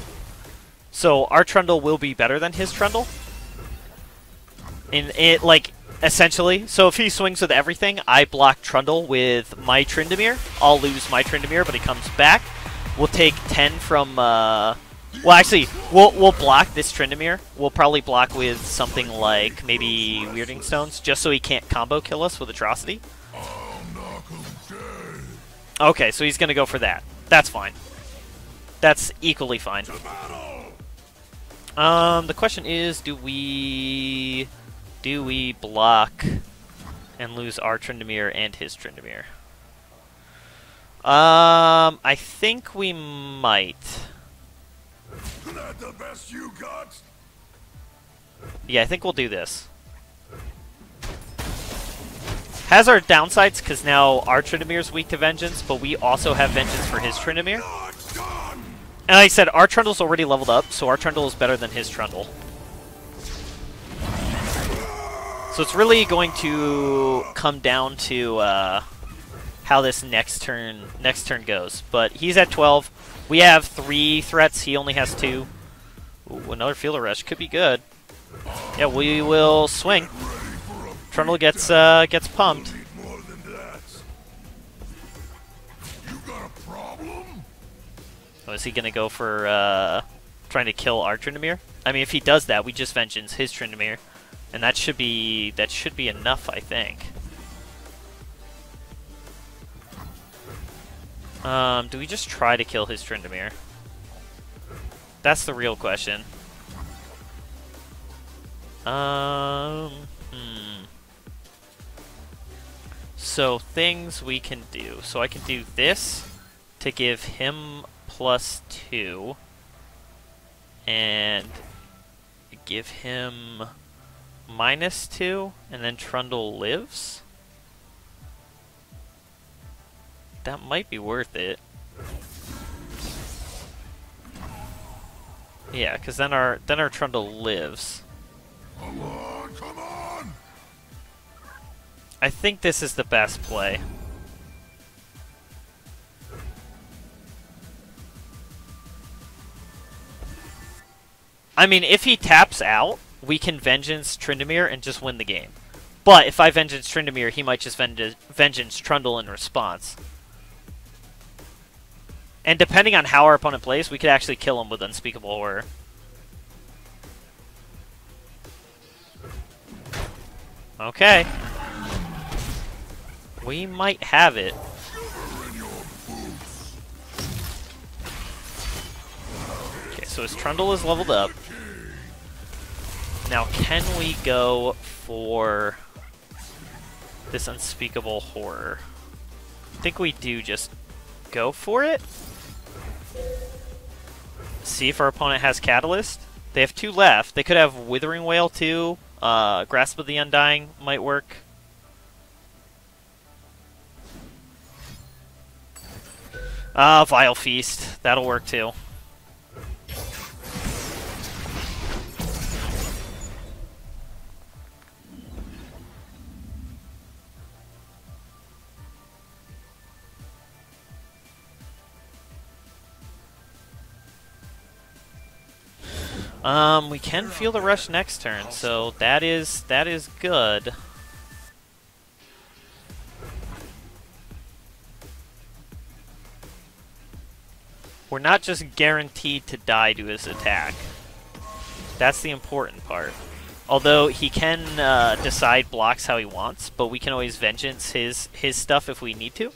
So our Trundle will be better than his Trundle. In it, like, essentially. So if he swings with everything, I block Trundle with my Tryndamere. I'll lose my Tryndamere, but he comes back. We'll take 10 from, well, actually, we'll block this Tryndamere. We'll probably block with something like maybe Weirding Stones, just so he can't combo kill us with Atrocity. Okay, so he's going to go for that. That's fine. That's equally fine. The question is, do we block and lose our Tryndamere and his Tryndamere? I think we might. That the best you got? Yeah, I think we'll do this. Has our downsides, because now our Tryndamere's weak to Vengeance, but we also have Vengeance for his Tryndamere. And like I said, our Trundle's already leveled up, so our Trundle is better than his Trundle. So it's really going to come down to how this next turn goes. But he's at 12. We have 3 threats. He only has 2. Ooh, another Field of Rush could be good. Yeah, we will swing. Trundle gets pumped. Oh, is he gonna go for trying to kill our Tryndamere? I mean, if he does that, we just Vengeance his Tryndamere, and that should be enough, I think. Do we just try to kill his Tryndamere? That's the real question. So things we can do. So I can do this to give him +2 and give him -2, and then Trundle lives. That might be worth it. Yeah, because then our Trundle lives. Come on, come on! I think this is the best play. I mean, if he taps out, we can Vengeance Tryndamere and just win the game. But if I Vengeance Tryndamere, he might just Vengeance Trundle in response. And depending on how our opponent plays, we could actually kill him with Unspeakable Horror. Okay. We might have it. Okay, so his Trundle is leveled up. Now, can we go for this Unspeakable Horror? I think we do just go for it. See if our opponent has Catalyst. They have 2 left. They could have Withering Wail too. Grasp of the Undying might work. Vile Feast. That'll work too. We can feel the rush next turn, so that is good. We're not just guaranteed to die to his attack. That's the important part. Although he can decide blocks how he wants, but we can always Vengeance his stuff if we need to.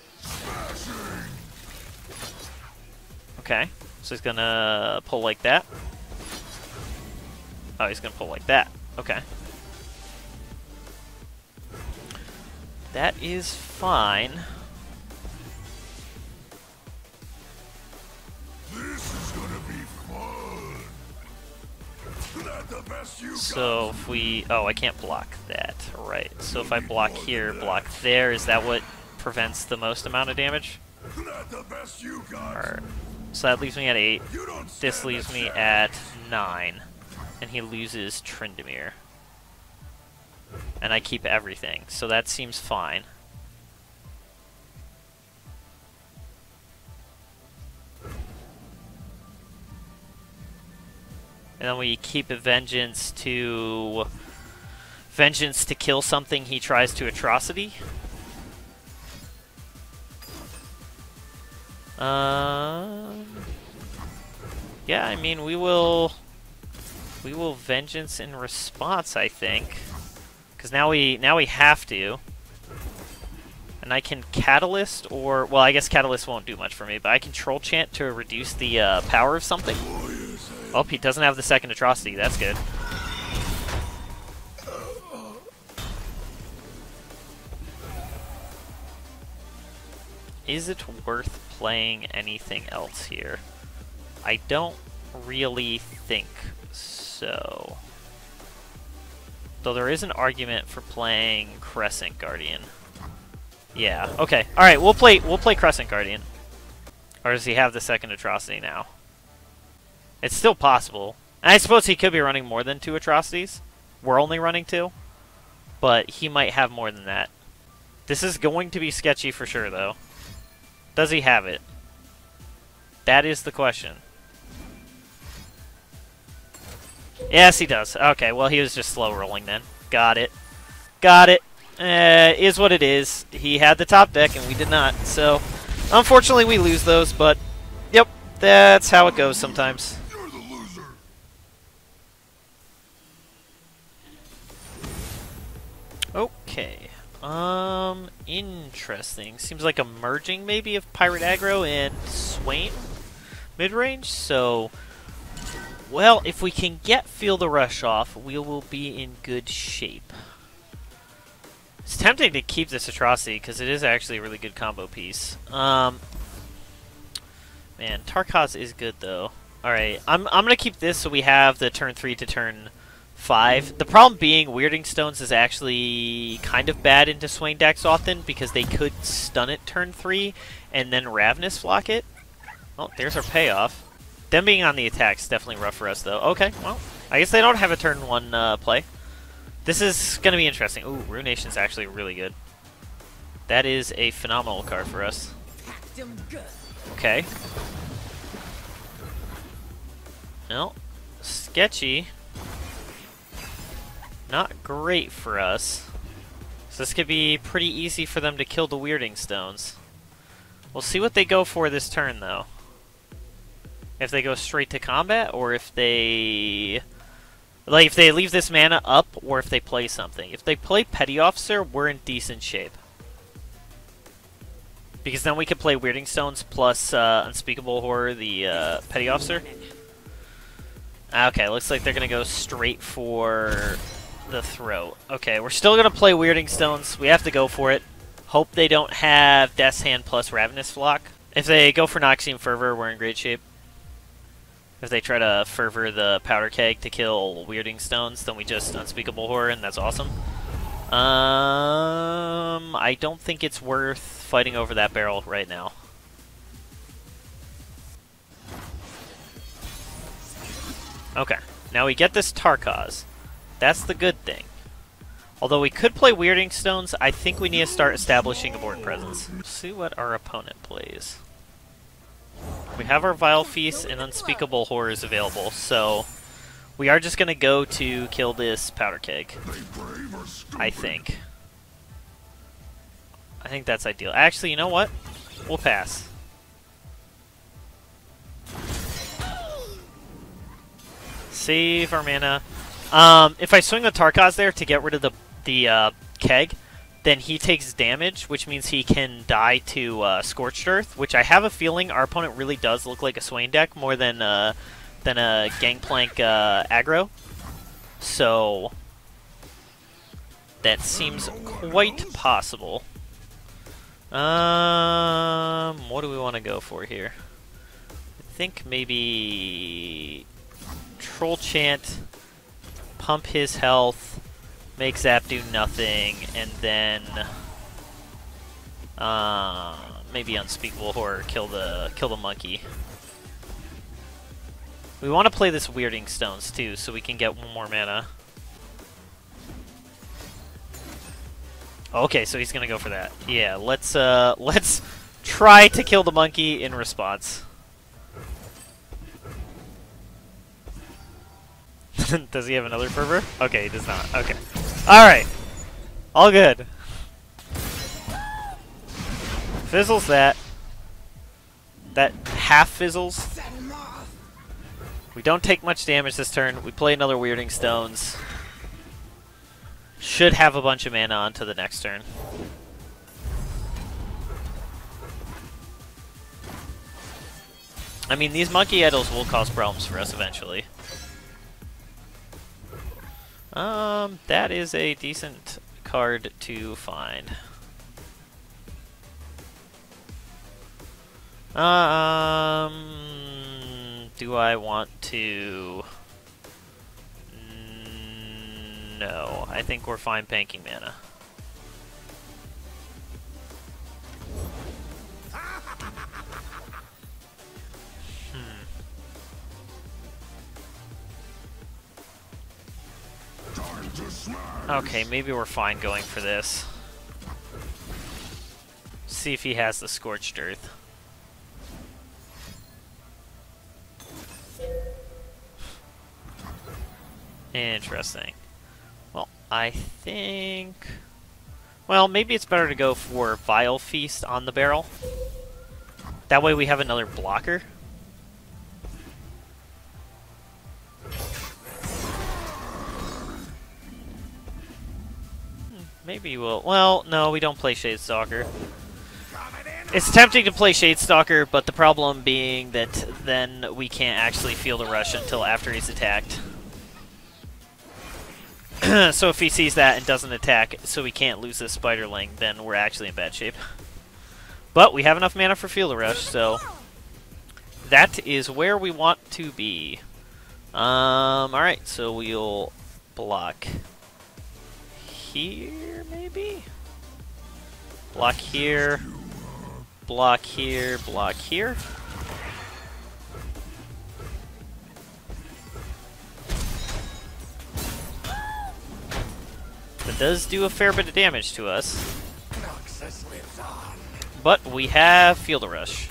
Okay, so he's gonna pull like that. Oh, he's gonna pull like that. Okay. That is fine. This is gonna be fun. Not the best you So if we... Oh, I can't block that. Right. So if I block here, block there, is that what prevents the most amount of damage? Not the best you got. Alright. So that leaves me at 8. You don't This stand leaves a me chance. at 9. And he loses Tryndamere. And I keep everything, so that seems fine. And then we keep a Vengeance to kill something he tries to Atrocity. Yeah, I mean, we will Vengeance in response, I think. Because now we have to. And I can Catalyst, or... Well, I guess Catalyst won't do much for me, but I can Troll Chant to reduce the power of something. Oh, he doesn't have the second Atrocity. That's good. Is it worth playing anything else here? I don't really think so. Though there is an argument for playing Crescent Guardian. Yeah, okay. Alright, we'll play Crescent Guardian. Or does he have the second Atrocity now? It's still possible. And I suppose he could be running more than 2 Atrocities. We're only running 2. But he might have more than that. This is going to be sketchy for sure, though. Does he have it? That is the question. Yes, he does. Okay, well, he was just slow rolling then. Got it. Got it. Is what it is. He had the top deck, and we did not. So, unfortunately, we lose those, but, yep, that's how it goes sometimes. You're the loser. Okay. Interesting. Seems like a merging, maybe, of Pirate Aggro and Swain mid-range, so... Well, if we can get Feel the Rush off, we will be in good shape. It's tempting to keep this Atrocity, because it is actually a really good combo piece. Man, Tarkaz is good, though. Alright, I'm going to keep this so we have the turn 3 to turn 5. The problem being, Weirding Stones is actually kind of bad into Swain decks often, because they could stun it turn 3, and then Ravenous block it. Oh, there's our payoff. Them being on the attack is definitely rough for us, though. Okay, well, I guess they don't have a turn 1 play. This is going to be interesting. Ooh, Runation's actually really good. That is a phenomenal card for us. Okay. Well, sketchy. Not great for us. So this could be pretty easy for them to kill the Weirding Stones. We'll see what they go for this turn, though. If they go straight to combat, or if they... like, if they leave this mana up, or if they play something. If they play Petty Officer, we're in decent shape. Because then we could play Weirding Stones plus Unspeakable Horror, the Petty Officer. Okay, looks like they're going to go straight for the throat. Okay, we're still going to play Weirding Stones. We have to go for it. Hope they don't have Death's Hand plus Ravenous Flock. If they go for Noxian Fervor, we're in great shape. If they try to Fervor the Powder Keg to kill Weirding Stones, then we just Unspeakable Horror, and that's awesome. I don't think it's worth fighting over that barrel right now. Okay, now we get this Tarkaz. That's the good thing. Although we could play Weirding Stones, I think we need to start establishing a board presence. Let's see what our opponent plays. We have our Vile Feast and Unspeakable Horrors available, so we are just going to go to kill this Powder Keg. I think. I think that's ideal. Actually, you know what? We'll pass. Save our mana. If I swing the Tarkaz there to get rid of the keg, then he takes damage, which means he can die to Scorched Earth, which I have a feeling our opponent really does look like a Swain deck more than a Gangplank aggro. So that seems quite possible. What do we want to go for here? I think maybe Troll Chant, pump his health, make Zap do nothing, and then maybe Unspeakable Horror, kill the monkey. We want to play this Weirding Stones too, so we can get one more mana. Okay, so he's gonna go for that. Yeah, let's try to kill the monkey in response. Does he have another fervor? Okay, he does not. Okay. Alright. All good. Fizzles that. That half fizzles. We don't take much damage this turn. We play another Weirding Stones. Should have a bunch of mana on to the next turn. I mean, these monkey idols will cause problems for us eventually. That is a decent card to find. Do I want to... No, I think we're fine banking mana. Okay, maybe we're fine going for this. See if he has the Scorched Earth. Interesting. Well, I think... well, maybe it's better to go for Vile Feast on the barrel. That way we have another blocker. Maybe we'll... well, no, we don't play Shadestalker. It's tempting to play Shadestalker, but the problem being that then we can't actually feel the rush until after he's attacked. So if he sees that and doesn't attack, so we can't lose this Spiderling, then we're actually in bad shape. But we have enough mana for Feel the Rush, so that is where we want to be. Alright, so we'll block here, maybe? Block here, block here, block here. That does do a fair bit of damage to us. But we have Field of Rush.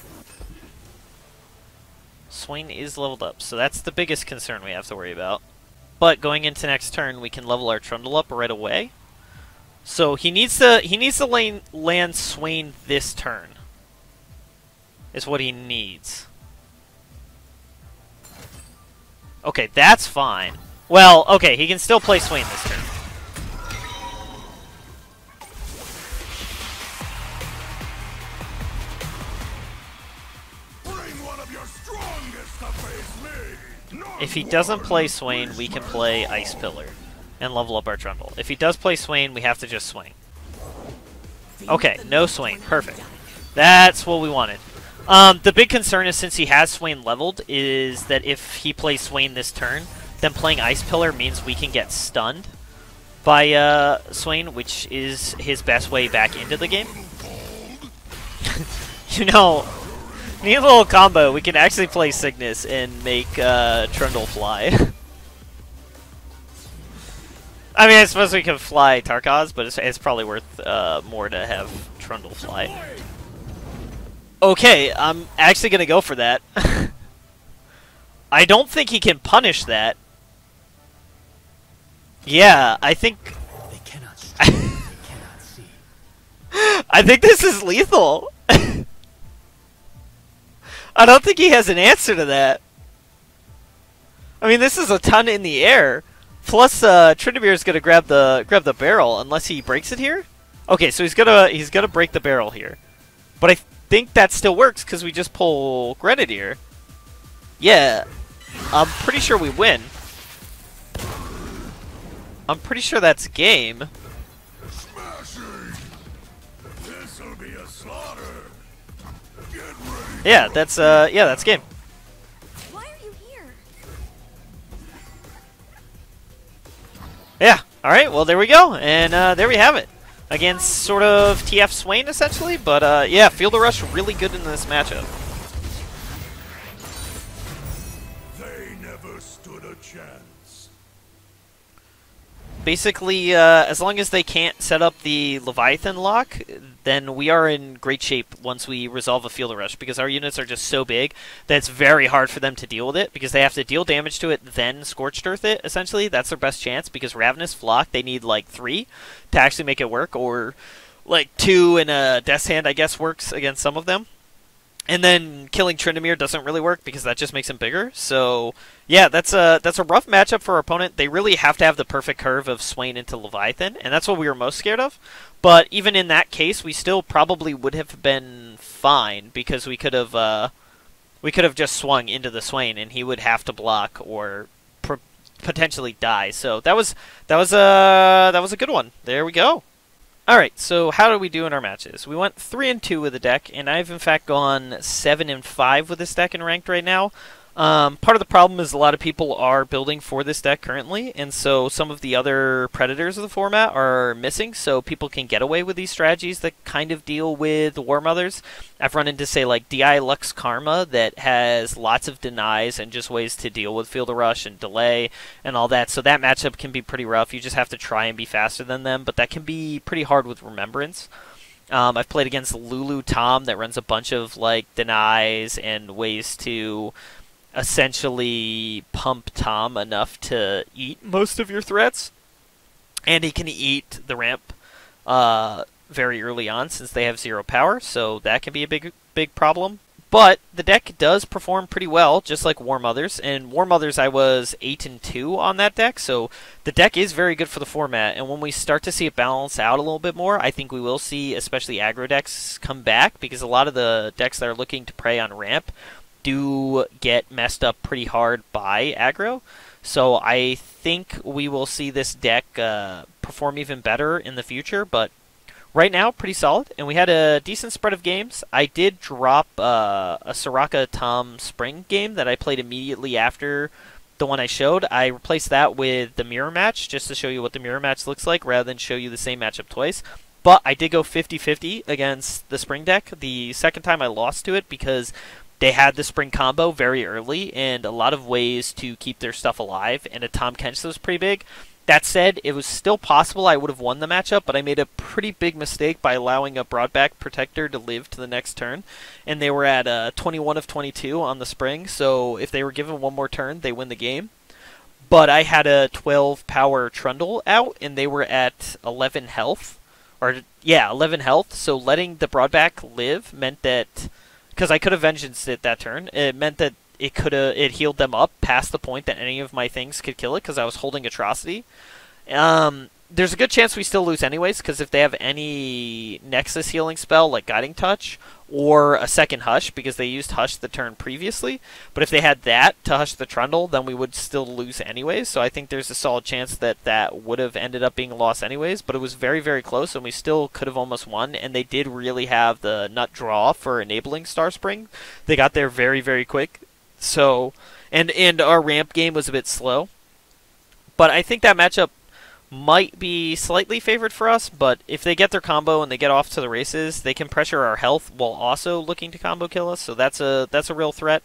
Swain is leveled up, so that's the biggest concern we have to worry about. but going into next turn, we can level our Trundle up right away. So he needs to land Swain this turn. Is what he needs. Okay, that's fine. Well, okay, he can still play Swain this turn. If he doesn't play Swain, we can play Ice Pillar and level up our Trundle. If he does play Swain, we have to just swing. Okay, no Swain. Perfect. That's what we wanted. The big concern is, since he has Swain leveled, is that if he plays Swain this turn, then playing Ice Pillar means we can get stunned by Swain, which is his best way back into the game. You know, need a little combo. We can actually play Cygnus and make Trundle fly. I mean, I suppose we can fly Tarkaz, but it's probably worth more to have Trundle fly. Okay, I'm actually going to go for that. I don't think he can punish that. Yeah, I think... They cannot strike, they cannot see. I think this is lethal. I don't think he has an answer to that. I mean, this is a ton in the air. Plus, Tryndamere is gonna grab the barrel unless he breaks it here. Okay, so he's gonna break the barrel here, but I think that still works because we just pull Grenadier. Yeah, I'm pretty sure we win. I'm pretty sure that's game. Smashing! This'll be a slaughter. Get ready. Yeah, that's game. Why are you here? Yeah. All right. Well, there we go, and there we have it. Against sort of TF Swain, essentially, but yeah, Field of Rush really good in this matchup. They never stood a chance. Basically, as long as they can't set up the Leviathan lock, then we are in great shape once we resolve a Field of Rush, because our units are just so big that it's very hard for them to deal with it, because they have to deal damage to it, then Scorched Earth it, essentially. That's their best chance, because Ravenous Flock, they need like 3 to actually make it work, or like 2 in a Death's Hand, I guess, works against some of them. And then killing Tryndamere doesn't really work because that just makes him bigger. So yeah, that's a rough matchup for our opponent. They really have to have the perfect curve of Swain into Leviathan, and that's what we were most scared of. But even in that case, we still probably would have been fine, because we could have just swung into the Swain, and he would have to block or potentially die. So that was a good one. There we go. Alright, so how do we do in our matches? We went 3-2 with the deck, and I've in fact gone 7-5 with this deck in Ranked right now. Part of the problem is a lot of people are building for this deck currently, and so some of the other predators of the format are missing, so people can get away with these strategies that kind of deal with Warmothers. I've run into, say, like DI Lux Karma that has lots of denies and just ways to deal with Field of Rush and delay and all that, so that matchup can be pretty rough. You just have to try and be faster than them, but that can be pretty hard with Remembrance. I've played against Lulu Tom that runs a bunch of like denies and ways to essentially pump Tom enough to eat most of your threats, and he can eat the ramp very early on since they have 0 power, so that can be a big problem. But the deck does perform pretty well, just like Warmothers, and Warmothers I was 8-2 on that deck, so the deck is very good for the format, and when we start to see it balance out a little bit more, I think we will see especially aggro decks come back, because a lot of the decks that are looking to prey on ramp do get messed up pretty hard by aggro. So I think we will see this deck perform even better in the future, but right now, pretty solid, and we had a decent spread of games. I did drop a Soraka Tom Spring game that I played immediately after the one I showed. I replaced that with the mirror match, just to show you what the mirror match looks like, rather than show you the same matchup twice. But I did go 50-50 against the Spring deck. The second time I lost to it because they had the Spring combo very early and a lot of ways to keep their stuff alive, and a Tom Kench was pretty big. That said, it was still possible I would have won the matchup, but I made a pretty big mistake by allowing a Broadback Protector to live to the next turn, and they were at 21 of 22 on the Spring, so if they were given one more turn, they win the game. but I had a 12 power Trundle out, and they were at 11 health. Or, yeah, 11 health, so letting the Broadback live meant that, because I could have Vengeanced it that turn, it meant that it healed them up past the point that any of my things could kill it, because I was holding Atrocity. There's a good chance we still lose anyways, because if they have any Nexus healing spell, like Guiding Touch, or a second Hush, because they used Hush the turn previously, but if they had that to Hush the Trundle, then we would still lose anyways, so I think there's a solid chance that that would have ended up being a loss anyways, but it was very, very close, and we still could have almost won, and they did really have the nut draw for enabling Starspring. They got there very, very quick, so, and our ramp game was a bit slow, but I think that matchup might be slightly favored for us, but if they get their combo and they get off to the races, they can pressure our health while also looking to combo kill us, so that's a real threat.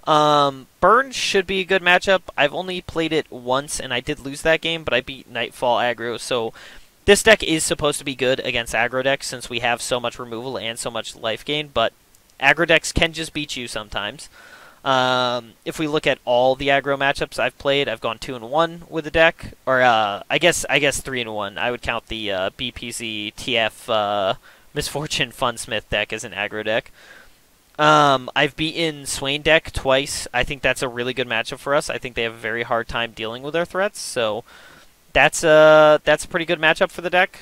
Burn should be a good matchup. I've only played it once, and I did lose that game, but I beat Nightfall aggro, so this deck is supposed to be good against aggro decks since we have so much removal and so much life gain, but aggro decks can just beat you sometimes. If we look at all the aggro matchups I've played, I've gone 2-1 with the deck, or I guess 3-1. I would count the BPZ TF Misfortune Funsmith deck as an aggro deck. I've beaten Swain deck twice. I think that's a really good matchup for us. I think they have a very hard time dealing with our threats, so that's a pretty good matchup for the deck.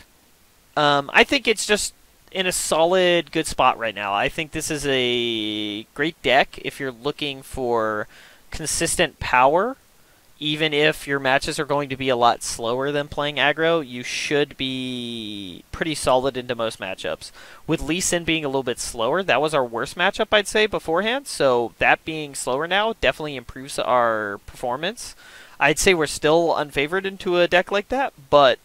I think it's just in a solid, good spot right now. I think this is a great deck if you're looking for consistent power. Even if your matches are going to be a lot slower than playing aggro, you should be pretty solid into most matchups. With Lee Sin being a little bit slower, that was our worst matchup, I'd say, beforehand. So that being slower now definitely improves our performance. I'd say we're still unfavored into a deck like that, but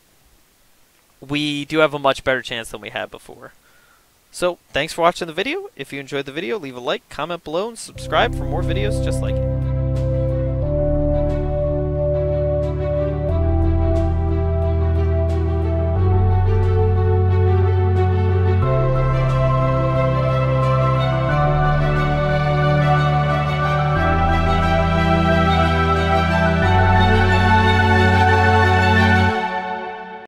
we do have a much better chance than we had before. So, thanks for watching the video. If you enjoyed the video, leave a like, comment below, and subscribe for more videos just like it.